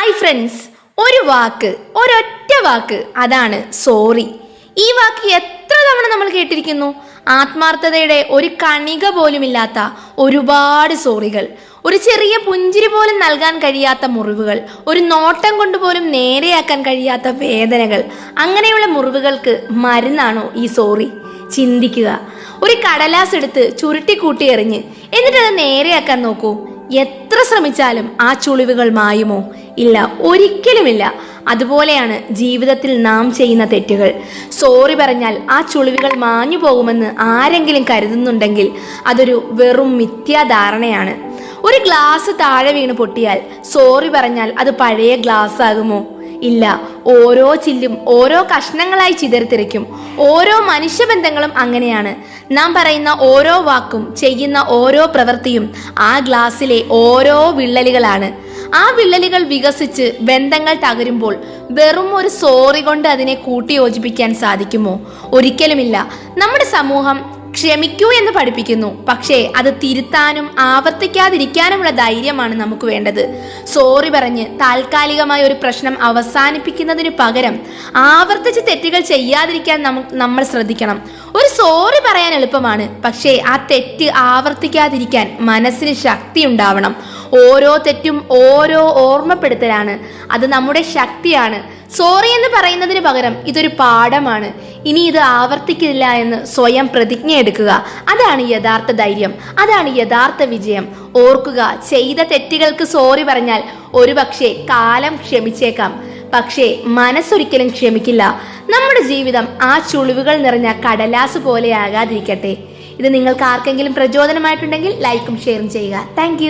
Hi friends, ഒരു വാക്ക്, ഒരൊറ്റ വാക്ക്, അതാണ് സോറി. ഈ വാക്ക് എത്ര തവണ നമ്മൾ കേട്ടിരിക്കുന്നു. ആത്മാർത്ഥതയുടെ ഒരു കണിക പോലുമില്ലാത്ത ഒരുപാട് സോറികൾ, ഒരു ചെറിയ പുഞ്ചിരി പോലും നൽകാൻ കഴിയാത്ത മുറിവുകൾ, ഒരു നോട്ടം കൊണ്ടുപോലും നേരെയാക്കാൻ കഴിയാത്ത വേദനകൾ. അങ്ങനെയുള്ള മുറിവുകൾക്ക് മരുന്നാണോ ഈ സോറി? ചിന്തിക്കുക. ഒരു കടലാസ് എടുത്ത് ചുരുട്ടിക്കൂട്ടി എറിഞ്ഞ് എന്നിട്ടത് നേരെയാക്കാൻ നോക്കൂ. എത്ര ശ്രമിച്ചാലും ആ ചുളിവുകൾ മായുമോ? ഇല്ല, ഒരിക്കലുമില്ല. അതുപോലെയാണ് ജീവിതത്തിൽ നാം ചെയ്യുന്ന തെറ്റുകൾ. സോറി പറഞ്ഞാൽ ആ ചുളിവുകൾ മാഞ്ഞു പോകുമെന്ന് ആരെങ്കിലും കരുതുന്നുണ്ടെങ്കിൽ അതൊരു വെറും മിഥ്യാധാരണയാണ്. ഒരു ഗ്ലാസ് താഴെ വീണ് പൊട്ടിയാൽ സോറി പറഞ്ഞാൽ അത് പഴയ ഗ്ലാസ് ആകുമോ? ഇല്ല. ഓരോ ചില്ലും ഓരോ കഷ്ണങ്ങളായി ചിതറിത്തെറിക്കും. ഓരോ മനുഷ്യബന്ധങ്ങളും അങ്ങനെയാണ്. നാം പറയുന്ന ഓരോ വാക്കും ചെയ്യുന്ന ഓരോ പ്രവൃത്തിയും ആ ഗ്ലാസ്സിലെ ഓരോ വിള്ളലുകളാണ്. ആ വിള്ളലുകൾ വികസിച്ച് ബന്ധങ്ങൾ തകരുമ്പോൾ വെറും ഒരു സോറി കൊണ്ട് അതിനെ കൂട്ടിയോജിപ്പിക്കാൻ സാധിക്കുമോ? ഒരിക്കലുമില്ല. നമ്മുടെ സമൂഹം ക്ഷമിക്കൂ എന്ന് പഠിപ്പിക്കുന്നു, പക്ഷേ അത് തിരുത്താനും ആവർത്തിക്കാതിരിക്കാനുമുള്ള ധൈര്യമാണ് നമുക്ക് വേണ്ടത്. സോറി പറഞ്ഞ് താൽക്കാലികമായ ഒരു പ്രശ്നം അവസാനിപ്പിക്കുന്നതിന് പകരം ആവർത്തിച്ച് തെറ്റുകൾ ചെയ്യാതിരിക്കാൻ നമ്മൾ ശ്രദ്ധിക്കണം. ഒരു സോറി പറയാൻ എളുപ്പമാണ്, പക്ഷേ ആ തെറ്റ് ആവർത്തിക്കാതിരിക്കാൻ മനസ്സിന് ശക്തി ഉണ്ടാവണം. ഓരോ തെറ്റും ഓരോ ഓർമ്മപ്പെടുത്തലാണ്. അത് നമ്മുടെ ശക്തിയാണ്. സോറി എന്ന് പറയുന്നതിന് പകരം ഇതൊരു പാഠമാണ്. ഇനി ഇത് ആവർത്തിക്കില്ല എന്ന് സ്വയം പ്രതിജ്ഞ എടുക്കുക. അതാണ് യഥാർത്ഥ ധൈര്യം, അതാണ് യഥാർത്ഥ വിജയം. ഓർക്കുക, ചെയ്ത തെറ്റുകൾക്ക് സോറി പറഞ്ഞാൽ ഒരുപക്ഷെ കാലം ക്ഷമിച്ചേക്കാം, പക്ഷേ മനസ്സൊരിക്കലും ക്ഷമിക്കില്ല. നമ്മുടെ ജീവിതം ആ ചുളിവുകൾ നിറഞ്ഞ കടലാസ് പോലെ ആകാതിരിക്കട്ടെ. ഇത് നിങ്ങൾക്ക് ആർക്കെങ്കിലും പ്രചോദനമായിട്ടുണ്ടെങ്കിൽ ലൈക്കും ഷെയറും ചെയ്യുക. താങ്ക്